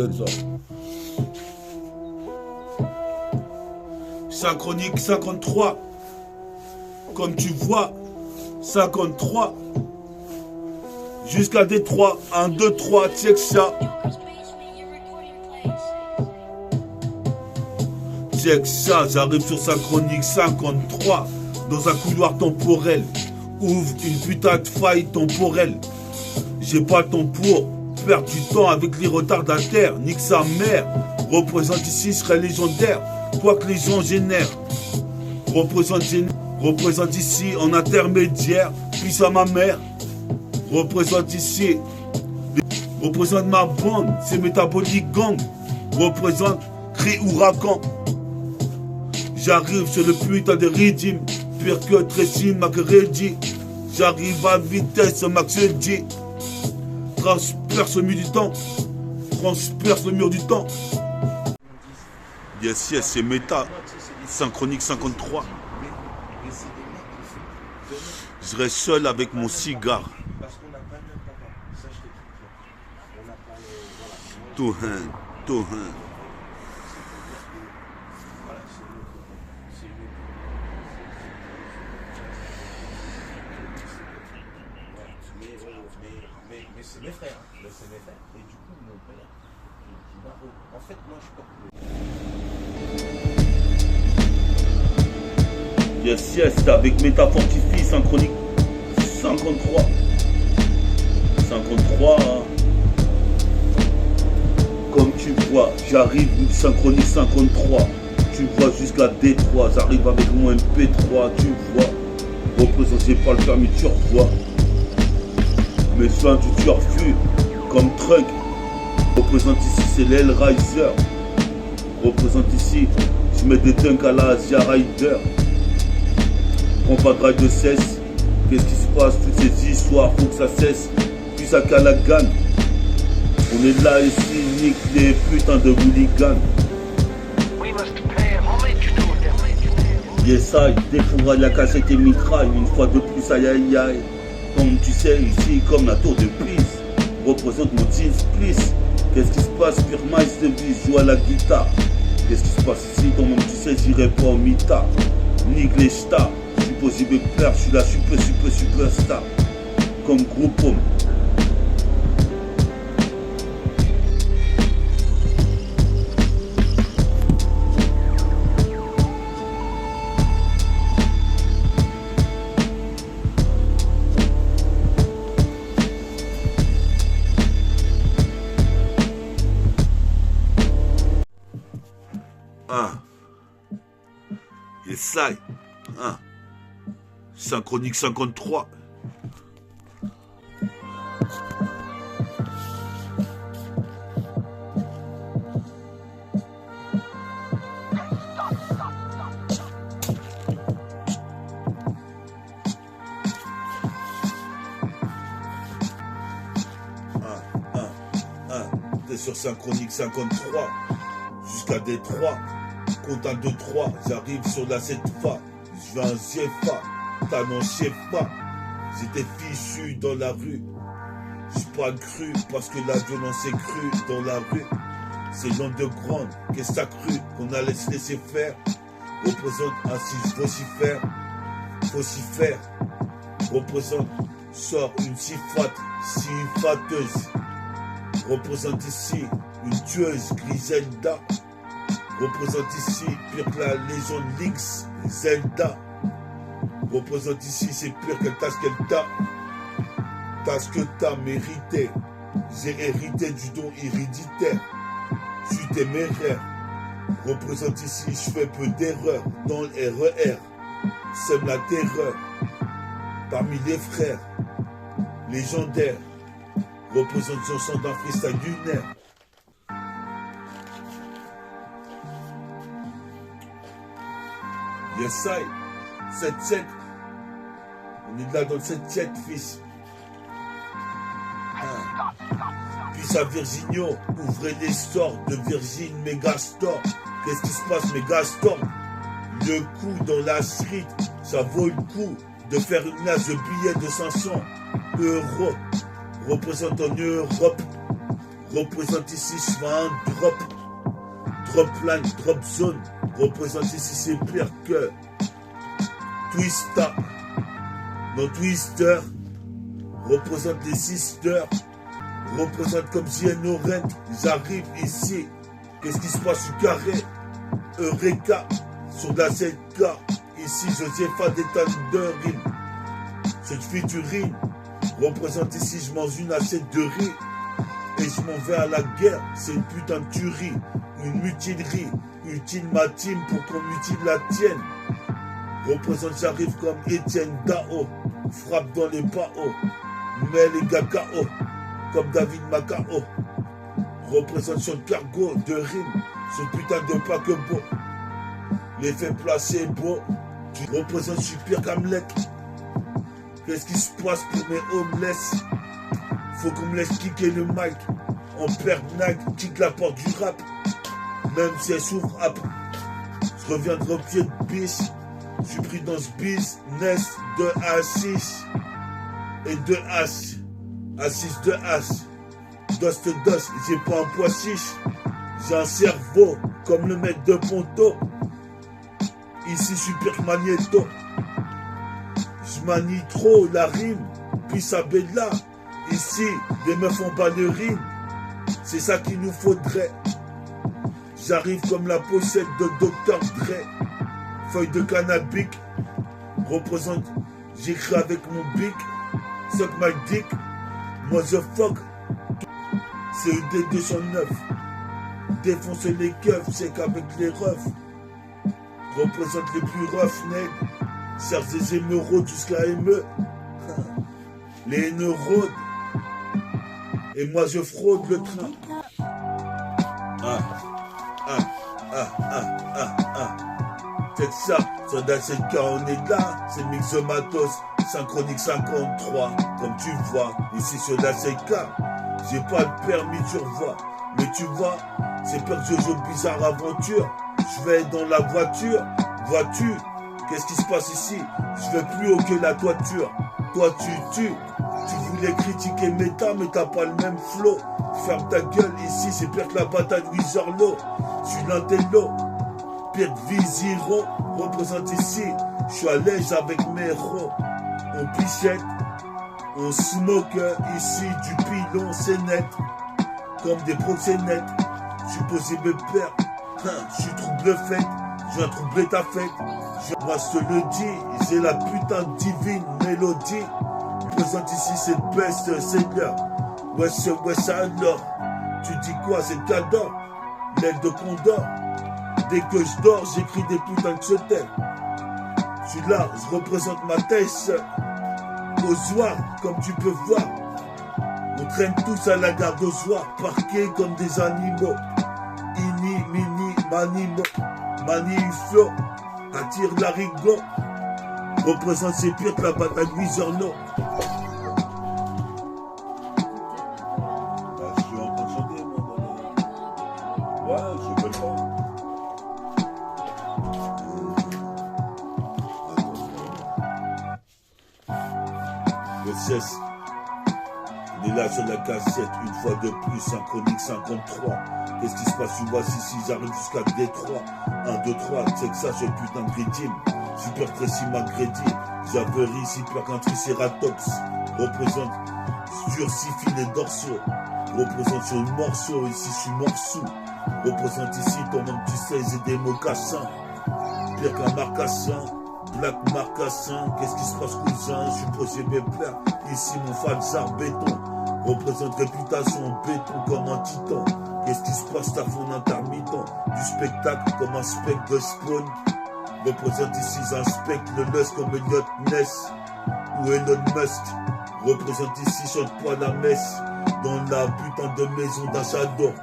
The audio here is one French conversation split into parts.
Denza. Synchronique 53. Comme tu vois, 53. Jusqu'à Détroit. 1, 2, 3, check ça. Check ça, j'arrive sur Synchronique 53. Dans un couloir temporel. Ouvre une putain de faille temporelle. J'ai pas le temps pour perdre du temps avec les retardataires. Nique sa mère. Représente ici, serait légendaire. Quoi que les gens génèrent. Représente ici en intermédiaire. Puis à ma mère. Représente ici. Représente ma bande. C'est métabolique gang. Représente cri ouragan. J'arrive sur le putain de rythme. Pire que Tracy McGrady. J'arrive à vitesse max G. Transperce le mur du temps. Transperce le mur du temps. Yes, yes, c'est méta. Synchronique 53. Je reste seul avec mon cigare. Tout un, tout un. Mais c'est mes frères, c'est mes frères. Et du coup, mon père, il m'a... En fait, moi, je porte... Yes, yes, avec Métafortifie, Synchronique 53. 53, hein. Comme tu vois, j'arrive Synchronique 53. Tu vois jusqu'à Détroit, j'arrive avec mon MP3, tu vois. Représenté par le permis turquois. Mes soins du turfu, comme Trunk. Représente ici, c'est l'Hellraiser. Représente ici, je mets des dunks à la Asia Rider. Prends pas de rail de cesse. Qu'est-ce qui se passe? Toutes ces histoires, faut que ça cesse. Puis ça Calagan. On est là ici, nique les putains de hooligans. Yes, I, défouraille la cassette et mitraille. Une fois de plus, aïe aïe aïe. Comme tu sais, ici, comme la tour de Pise. Représente mon jeans, please. Qu'est-ce qui se passe? Pure mice de vie, joue à la guitare. Qu'est-ce qui se passe ici? Ton nom, tu sais, j'irai pas au mita. Nique les stars. Je suis possible père, je suis la superstar. Comme groupe homme. Et ça, Synchronique 53. T'es sur Synchronique 53 jusqu'à Détroit. Compte 1, 2, 3, j'arrive sur la 7 fois. Je veux un GFA, t'as non pas. J'étais fichu dans la rue. J'ai pas cru parce que la violence est crue dans la rue. C'est l'underground, qu'est-ce que ça cru qu'on allait se laisser faire. Représente ainsi vocifère, vocifère. Représente, sort une sifateuse. Représente ici une tueuse, Griselda. Représente ici, pire que la légende Lynx, Zelda. Représente ici, c'est pire que t'as ce qu'elle t'a. T'as ce que t'as mérité. J'ai hérité du don héréditaire. Je suis téméraire. Représente ici, je fais peu d'erreurs. Dans le RER, sème la terreur. Parmi les frères, légendaires. Représente son sang d'un freestyle lunaire. Yes, I, 7-7. On est là dans le 7-7, fils. Puis à Virginio, ouvrez les stores de Virgin Megastore. Qu'est-ce qui se passe, Megastore? Le coup dans la street, ça vaut le coup de faire une glace de billets de 500 euros. Représente en Europe. Représente ici, je fais un drop. Drop line, drop zone. Représente ici, c'est pire que Twista. Non, Twister. Représente les sisters. Représente comme JN Oren. J'arrive ici. Qu'est-ce qui se passe sur carré? Eureka. Sur la 7K. Ici, Josepha des tonnes de rimes. Cette featuring représente ici, je mange une assiette de riz. Et je m'en vais à la guerre. C'est une putain de tuerie. Une mutinerie. Utile ma team pour qu'on mutile la tienne. Représente, j'arrive comme Etienne Dao. Frappe dans les PAO. Mets les gars KO. Comme David Macao. Représente sur le cargo de rime. Ce putain de paquebot. L'effet placebo. Tu représentes, je suis pire qu'Hamlet. Qu'est-ce qui se passe pour mes homeless? Faut qu'on me laisse kicker le mic. En pernague, kick la porte du rap. Même si elle s'ouvre après. Je reviendrai au pied de biche. Je suis pris dans ce business de A6 et de H. A6 de H. Dust, j'ai pas un poids chiche. J'ai un cerveau comme le mec de Ponto. Ici, je suis pire que Magneto. Je manie trop la rime. Puis ça bella. Ici, des meufs en ballerine. C'est ça qu'il nous faudrait. J'arrive comme la pochette de Dr. Dre. Feuille de cannabis. Représente, j'écris avec mon bic. Suck my dick. Motherfuck. C'est ED 209. Défoncer les keufs, c'est qu'avec les refs. Représente les plus roughs, nègres. Cherche des émeraudes jusqu'à ME. Les neurones. Et moi je fraude le train. C'est ça, sur la 7K on est là. C'est Mix de Matos, synchronique 53. Comme tu vois, ici sur la 7K, j'ai pas le permis tu revois. Mais tu vois, c'est peur que je joue bizarre aventure. Je vais dans la voiture, vois-tu? Qu'est-ce qui se passe ici? Je vais plus haut que la toiture. Toi tu tues. Tu voulais critiquer Meta, mais t'as pas le même flow. Ferme ta gueule, ici c'est pire que la bataille de Wizarlo. Je suis l'intello. Pire que Viziro. Représente ici. Je suis à l'aise avec mes héros. On pichette. On smoke ici du pilon, c'est net. Comme des proxénètes. Je suis posé me perdre. Je suis trouble fête. Je viens troubler ta fête. Moi je te le dis, j'ai la putain de divine mélodie. Je présente ici cette best seller. Wesh alors. Tu dis quoi, c'est le cadeau? L'aile de condor. Dès que je dors, j'écris des putains de chutelles. Je suis là, je représente ma thèse. Au soir, comme tu peux voir. On traîne tous à la garde au soir, parqués comme des animaux. Ini, mini, manimo, maniflo, attire l'arigot. Représente c'est pire que la bataille de Wizarlo. Je suis en train de chanter, moi. Ouais, je veux pas. Le 16. On est là sur la cassette, une fois de plus, synchronique 53. Qu'est-ce qui se passe? Tu vois, si j'arrive jusqu'à Détroit. 1, 2, 3, c'est que ça, j'ai le putain de grédime. Super précis, magrédi. J'avais ici, pire qu'un tricératops. Représente, surcifie les dorsaux. Représente sur le morceau, ici, je suis morceau. Représente ici, toi-même, tu sais, j'ai des mocassins. Pire qu'un marcassin. Black marcassin, qu'est-ce qui se passe, cousin? Je suis posé mes plats. Ici, mon falzar béton. Représente réputation en béton comme un titan. Qu'est-ce qui se passe, ta faune intermittent? Du spectacle comme un spectre de spawn. Représente ici un spectre, le lust comme Elliot Ness ou Elon Musk. Représente ici, chante-toi la messe dans la putain de maison d'un shadow.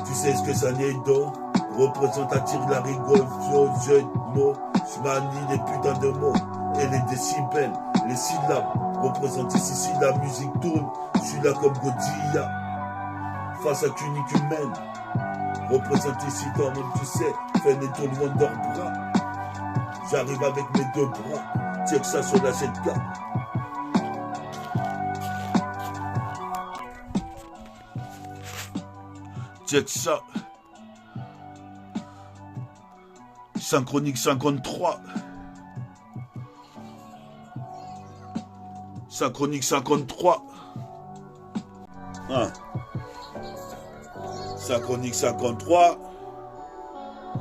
Tu sais ce que ça n'est d'eau? Représente, attire la rigole, flow, jeu de mots. Je manie les putains de mots et les décibels, les syllabes. Représente ici si la musique tourne. Je suis là comme Godzilla face à qu'unique humaine. Représente ici toi-même, tu sais, fais les tours loin de leurs bras. J'arrive avec mes deux bras, check ça sur la 7K. Check ça. Synchronique 53. Synchronique 53. Synchronique 53.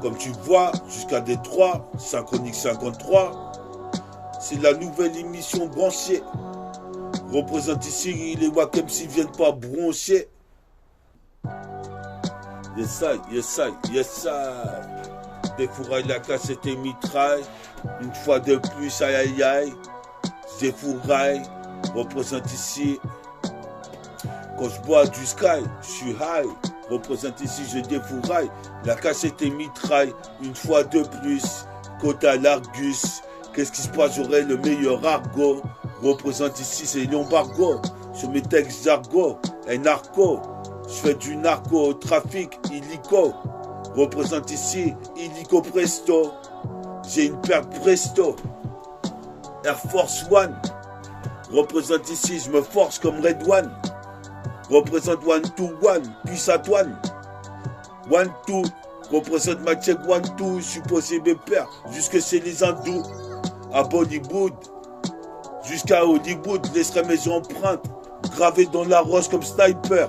Comme tu vois, jusqu'à Détroit, Synchronique 53. C'est la nouvelle émission branchée. Représente ici les Wack MC viennent pas broncher. Yes I, yes I, yes I. Défouraille la cassette et mitraille. Une fois de plus, aïe aïe aïe. Défouraille. Représente ici. Quand je bois du sky, je suis high. Représente ici, je défouraille. La cassette et mitraille. Une fois de plus. Côte à l'Argus. Qu'est-ce qui se passe? J'aurai le meilleur argot. Représente ici, c'est l'embargo. Sur mes textes d'argot. Un narco. Je fais du narco, trafic, illico. Représente ici, illico presto. J'ai une paire presto. Air Force One. Représente ici, je me force comme Red One. Représente 1-2-1, puce à douane. 1-2, représente ma check 1-2. Je suis posé mes pères, jusque chez les hindous. À Bollywood, jusqu'à Hollywood, laisserai mes empreintes gravées dans la roche comme sniper.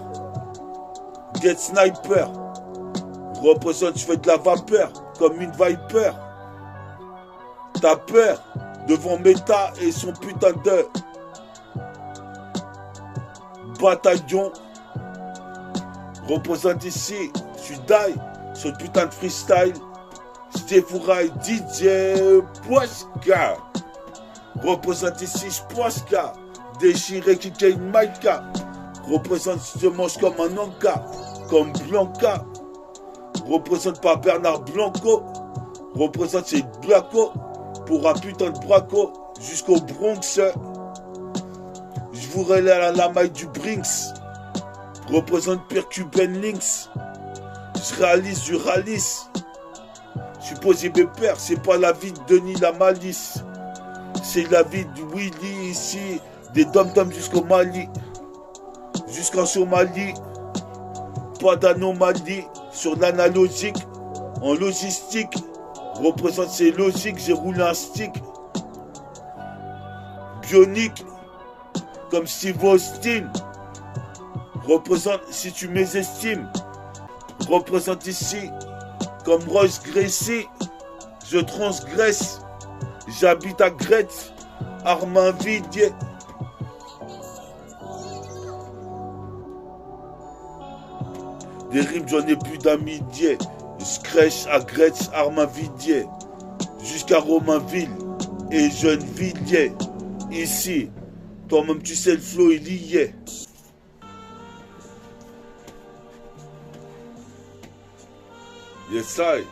Get sniper. Représente, je fais de la vapeur comme une viper. T'as peur devant Meta et son putain de bataillon. Représente ici, je suis die sur le putain de freestyle. Je défouraille DJ Poisca. Représente ici, je Poisca. Déchiré qui une maïka. Représente, je mange comme un anka. Comme Blanca. Représente par Bernard Blanco. Représente c'est Blanco. Pour un putain de braco. Jusqu'au Bronx. Je vous relève la maille du Brinks. Représente pire Cuban Links. Je réalise du ralice. Je suis posé mes pères. C'est pas la vie de Denis la malice. C'est la vie de Willy ici. Des dom-toms jusqu'au Mali. Jusqu'en Somalie. Pas d'anomalie sur l'analogique. En logistique. Représente c'est logique. J'ai roulé un stick. Bionique. Comme Steve Austin. Représente si tu mésestimes. Représente ici. Comme Royce Gracie. Je transgresse. J'habite à Gretz. Armand Vidier. Des rimes, j'en ai plus d'un millier. Je crèche à Gretz, Armavidier. Jusqu'à Romainville et Gennevilliers. Ici, toi-même tu sais le flow, il y est. Yes, I.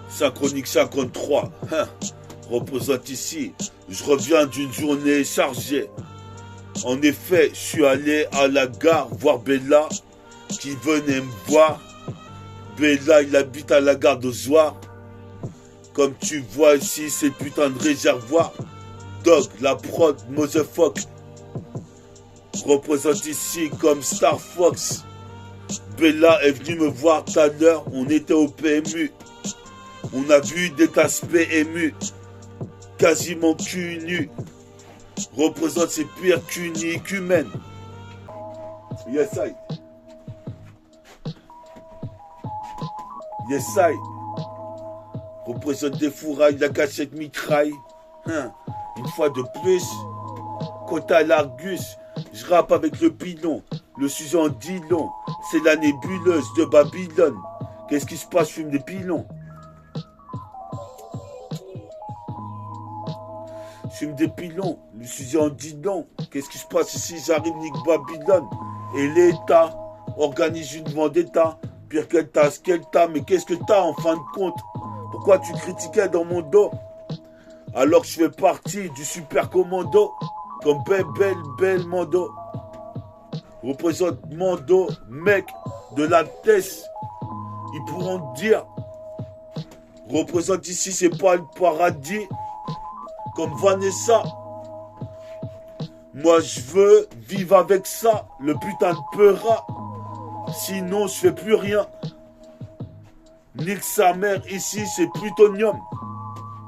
Synchronique 53, représente ici. Je reviens d'une journée chargée. En effet, je suis allé à la gare voir Bella qui venait me voir. Bella, il habite à la gare d'Ozoir. Comme tu vois ici, c'est putain de réservoir. Dog, la prod, motherfuck. Représente ici comme Star Fox. Bella est venue me voir tout à l'heure, on était au PMU. On a vu des aspects émus, quasiment cul nu. Représente ses pires qu'uniques humaines. Yes, I. Yes, I. Représente des fourrailles, la cachette mitraille. Une fois de plus, quant à l'Argus, je rappe avec le pilon. Le sujet en dit long. C'est la nébuleuse de Babylone. Qu'est-ce qui se passe? Je fume des pilons. Je fume des pilons, le sujet en dit non. Qu'est-ce qui se passe ici? J'arrive, nique Babylone. Et l'État organise une vendetta. Pire qu'elle t'a, ce qu'elle t'a. Mais qu'est-ce que t'as en fin de compte? Pourquoi tu critiquais dans mon dos? Alors que je fais partie du super commando. Comme belle Mando. représente Mando, mec de la Tess. Ils pourront dire, représente ici, c'est pas le paradis, comme Vanessa. Moi, je veux vivre avec ça, le putain de peura. Sinon, je fais plus rien. Nique sa mère, ici, c'est plutonium.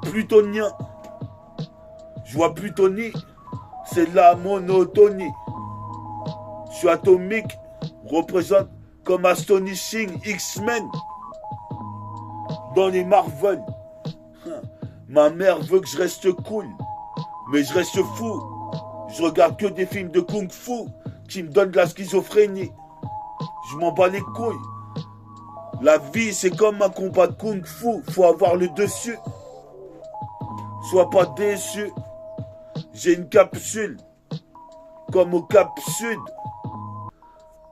Plutonien. Je vois plutonie, c'est la monotonie. Je suis atomique, représente comme Astonishing X-Men dans les Marvel. Ma mère veut que je reste cool, mais je reste fou. Je regarde que des films de kung-fu qui me donnent de la schizophrénie. Je m'en bats les couilles. La vie, c'est comme un combat de kung-fu. Faut avoir le dessus. Sois pas déçu. J'ai une capsule. Comme au Cap Sud.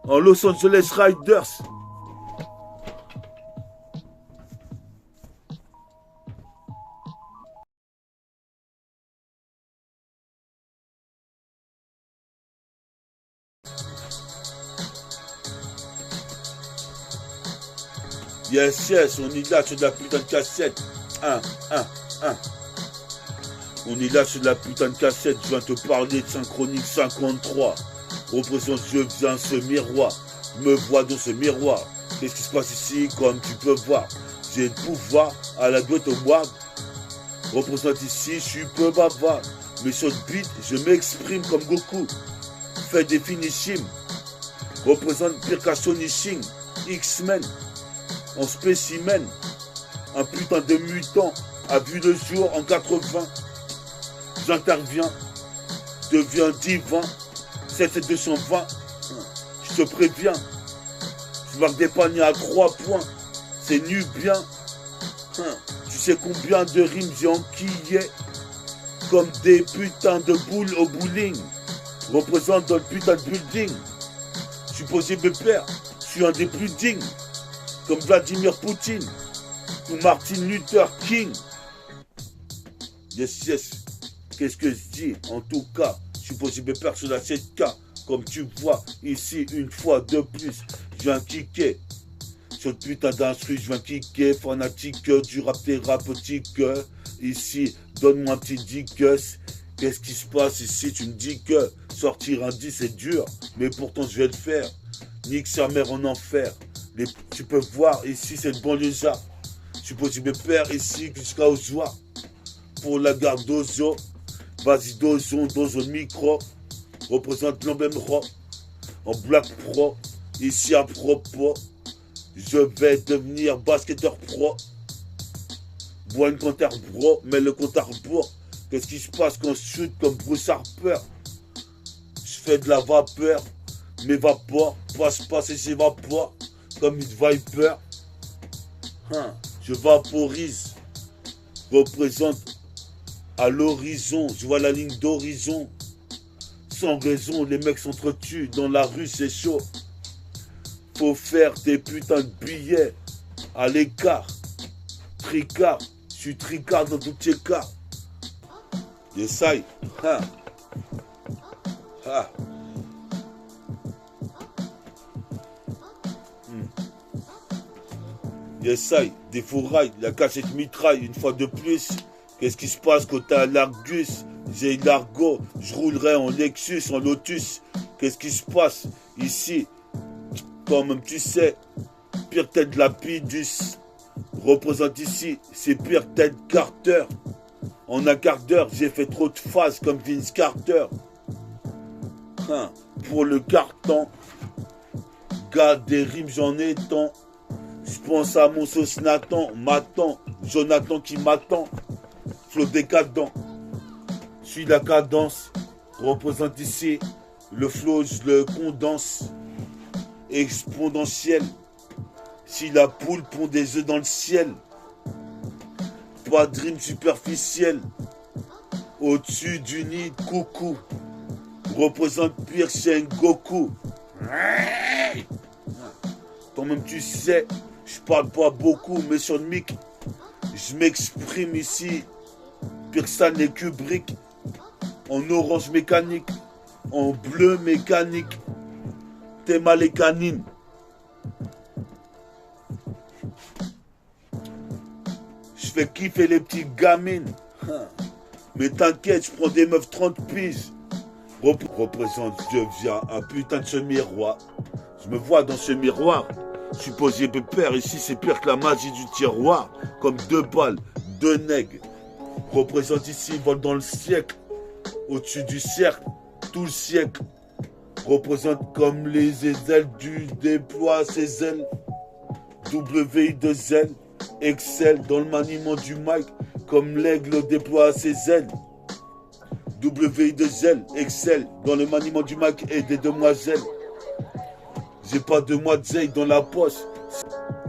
En Los Angeles Riders. Yes, yes, on est là sur de la putain de cassette. On est là sur de la putain de cassette. Je viens te parler de Synchronique 53. Représente, je viens ce miroir. Me vois dans ce miroir. Qu'est-ce qui se passe ici, comme tu peux voir? J'ai le pouvoir à la boîte au ward. Représente ici, je suis peu bavard. Mais sur le beat, je m'exprime comme Goku. Fais des finishing. Représente Percussion Nishing. X-Men. En spécimen, un putain de mutant a vu le jour en 80. J'interviens, deviens divin, 7-220. Je te préviens, je marque des paniers à 3 points. C'est nu bien. Tu sais combien de rimes j'ai enquillé comme des putains de boules au bowling. Représente dans le putain de building. Je suis posé mes pères, je suis un des plus dignes. Comme Vladimir Poutine ou Martin Luther King. Yes, yes. Qu'est-ce que je dis? En tout cas, je suis possible de perdre sur la 7K. Comme tu vois, ici, une fois de plus, je viens kicker. Sur le putain d'instru, je viens kicker. Fanatique du rap thérapeutique. Ici, donne-moi un petit dicus. Qu'est-ce qui se passe ici? Tu me dis que sortir un 10 c'est dur. Mais pourtant, je vais le faire. Nique sa mère en enfer. Tu peux voir ici, c'est le banlieusard. Je suis possible de perdre ici jusqu'à Ozoa. Pour la garde d'Ozo. Vas-y, Dozo le micro. Représente l'emblème rock. En Black Pro. Ici à propos. Je vais devenir basketteur pro. Bois une compteur bro. Mais le compteur bro. Qu'est-ce qui se passe quand je shoot comme Bruce Harper? Je fais de la vapeur. Mes vapeurs passe et s'évapore. Comme une Viper, je vaporise, représente à l'horizon, je vois la ligne d'horizon, sans raison, les mecs s'entretuent, dans la rue c'est chaud, faut faire des putains de billets, à l'écart, tricard, je suis tricard dans tous les cas, j'essaye, Essaye, des fourrailles, la cachette mitraille, une fois de plus. Qu'est-ce qui se passe quand t'as l'Argus? J'ai l'argot, je roulerai en Lexus, en Lotus. Qu'est-ce qui se passe ici? Quand même tu sais, pire tête de la Pidus. Représente ici, c'est pire tête Carter. En un quart d'heure, j'ai fait trop de phases comme Vince Carter. Pour le carton, gars des rimes j'en ai tant. Je pense à mon sauce Nathan, m'attend, Jonathan qui m'attend, flot décadent. Suis la cadence, représente ici, le flow je le condense, exponentiel. Si la poule pond des œufs dans le ciel, pas de rime superficielle, au-dessus du nid de coucou, représente pire chez Goku. Toi-même tu sais, je parle pas beaucoup, mais sur le mic, je m'exprime ici. Personne n'est Kubrick. En orange mécanique, en bleu mécanique. t'es mal les canines. Je fais kiffer les petites gamines. Mais t'inquiète, je prends des meufs 30 piges. Représente, je deviens un putain de ce miroir. Je me vois dans ce miroir. Je suis posé pépère, ici c'est pire que la magie du tiroir. Comme 2 balles, 2 nègres. Représente ici, vol dans le siècle. Au-dessus du cercle, tout le siècle. Représente comme les ailes du déploie ses ailes. WI2L, Excel dans le maniement du mic. Comme l'aigle déploie ses ailes. WI2L, Excel dans le maniement du mic et des demoiselles. J'ai pas de moiselle dans la poche.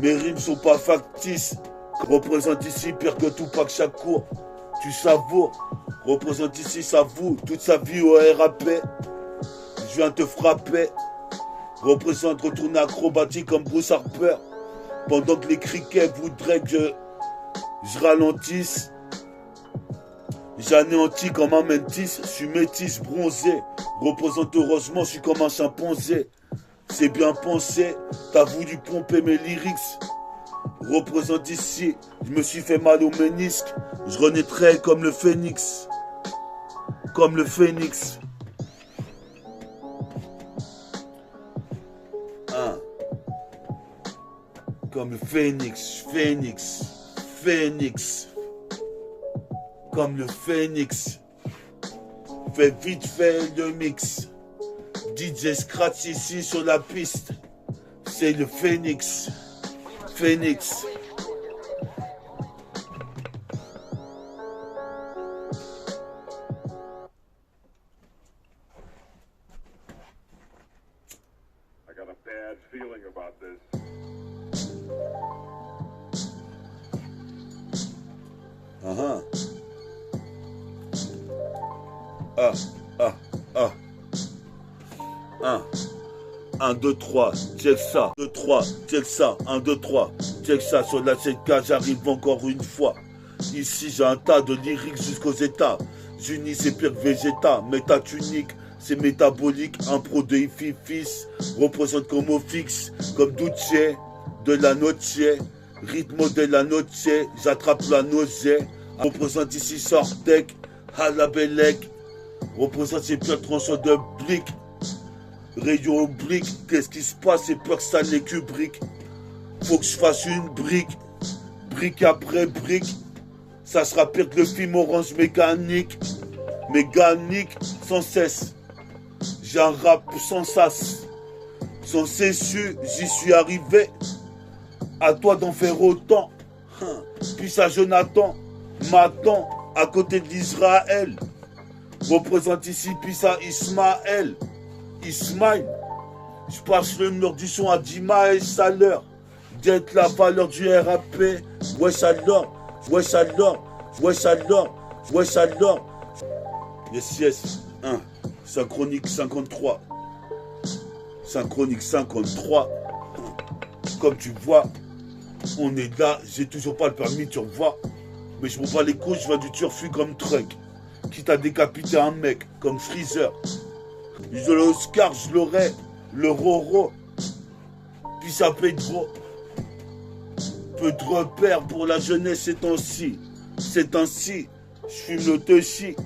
Mes rimes sont pas factices. Représente ici pire que tout pas que chaque cours. Tu savoures. Représente ici savoure toute sa vie au RAP. Je viens te frapper. Représente retourner acrobatique comme Bruce Harper. Pendant que les criquets voudraient que je ralentisse. J'anéantis comme un mentis. Je suis métis, bronzé. Représente heureusement, je suis comme un chimpanzé. C'est bien pensé, t'as voulu pomper mes lyrics. Représente ici, je me suis fait mal au ménisque. Je renaîtrai comme le phénix. Comme le phénix. Comme le phénix, phénix, phénix. Comme le phénix. Fais vite fait le mix. DJ Scratch ici sur la piste. C'est le phénix. Phénix. I got a bad feeling about this. Ah. 1, 2, 3, check ça. 2, 3, check ça. 1, 2, 3, check ça. Sur la 7K, j'arrive encore une fois. Ici, j'ai un tas de lyrics jusqu'aux États. Unis, c'est pire que Vegeta. Métatunique, c'est métabolique. Un pro de Ifi fils représente comme au fixe. Comme Duce, de la noche. Rythme de la noche, j'attrape la nausée. Représente ici Sortek, Halabelek. Représente ces pires tranchants de blic. Rayon oblique, qu'est-ce qui se passe? C'est peur que ça les Kubrick. Faut que je fasse une brique. Brique après brique. Ça sera pire que le film Orange Mécanique. Mécanique sans cesse. J'ai un rap sans sas. Sans cessu, j'y suis arrivé. À toi d'en faire autant. Puis ça Jonathan m'attend à côté d'Israël. Représente ici puis ça Ismaël. Ismaël. Je passe le mur du son à Dima et Saleur. D'être la valeur du RAP. Wesh alors. Wesh alors. Wesh alors. Wesh alors. Yes. 1. Synchronique 53. Synchronique 53. Comme tu vois, on est là. J'ai toujours pas le permis, tu revois. Mais je m'en bats les couilles, je vais du turfu comme Truck. Quitte à décapiter un mec comme Freezer. Je l'Oscar, je l'aurai. Le Roro. Puis ça Pedro. Peu de repères pour la jeunesse ces temps-ci. C'est ainsi. Je fume le Toshi.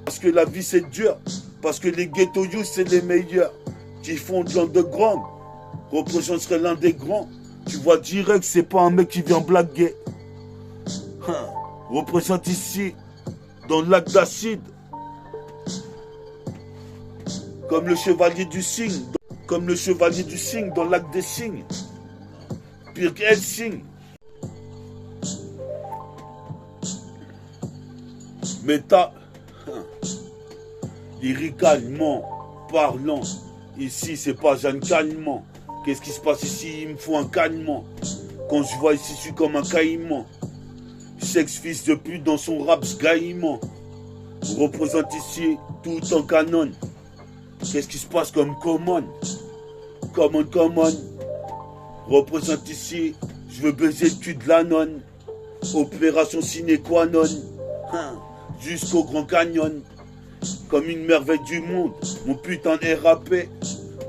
Parce que la vie c'est dur. Parce que les ghetto youth c'est les meilleurs. Qui font de l'underground. Représente serait l'un des grands. Tu vois direct, c'est pas un mec qui vient blaguer. Représente ici, dans le lac d'acide. Comme le chevalier du cygne. Comme le chevalier du cygne dans le lac des cygnes. Pire que Helsing. Méta. Lyricalement parlant. Ici, c'est pas Jeanne Calment. Qu'est-ce qui se passe ici? Il me faut un calmement. Quand je vois ici, je suis comme un caïman. Sexe fils de pute dans son rap sgaillement. Représente ici tout en canon. Qu'est-ce qui se passe comme common? Common. Représente ici, je veux baiser le cul de la nonne. Opération sine qua non. Jusqu'au Grand Canyon. Comme une merveille du monde, mon putain de RAP.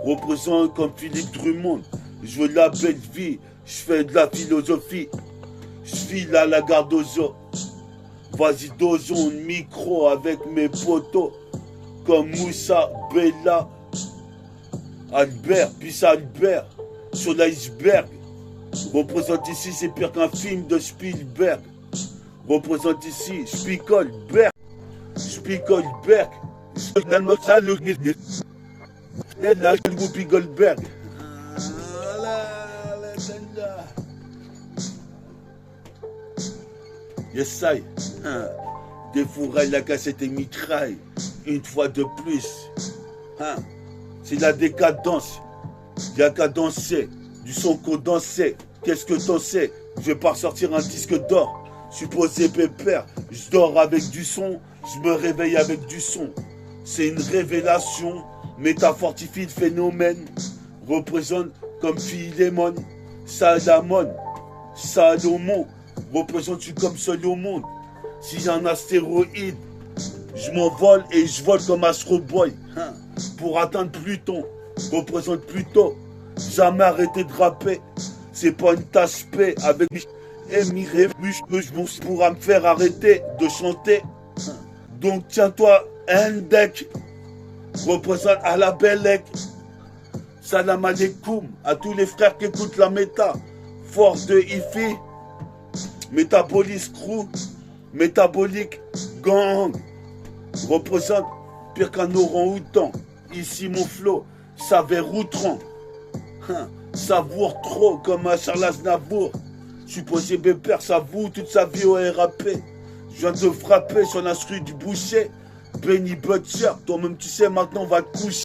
Représente comme Philippe Drummond. Je veux la belle vie, je fais de la philosophie. Je file à la gare d'Ozo. Vas-y dosons le micro avec mes potos. Comme Moussa, Bella, Albert, puis Albert. Sur l'iceberg. Représente ici, c'est pire qu'un film de Spielberg. Représente ici, Spielberg. Spielberg. Goldberg. Yes, I. Défouraille la cassette et mitraille. Une fois de plus. C'est la décadence. Y'a qu'à danser. Du son qu'on dansait. Qu'est-ce que t'en sais? Je vais pas ressortir un disque d'or. Supposé pépère. Je dors avec du son. Je me réveille avec du son. C'est une révélation. Métafortifie le phénomène. Représente comme Philémon. Salamon. Salomon. Représente-tu comme seul au monde. Si j'ai un astéroïde, je m'envole et je vole comme Astro Boy. Pour atteindre Pluton. Représente Pluton. Jamais arrêter de rapper. C'est pas une tâche paix avec que je pourra me faire arrêter de chanter. Donc tiens-toi un deck. Représente à la Bellec. Salam alaikum à tous les frères qui écoutent la méta. Force de Ifi. Métabolis crew. Métabolique gang. Représente pire qu'un orang-outan. Ici mon flow s'avère outrant. Savoure trop comme un Charles Aznavour. Supposé Bépère savoure toute sa vie au RAP. Je viens de frapper sur l'instru du boucher. Benny Butcher, toi-même tu sais maintenant on va te coucher.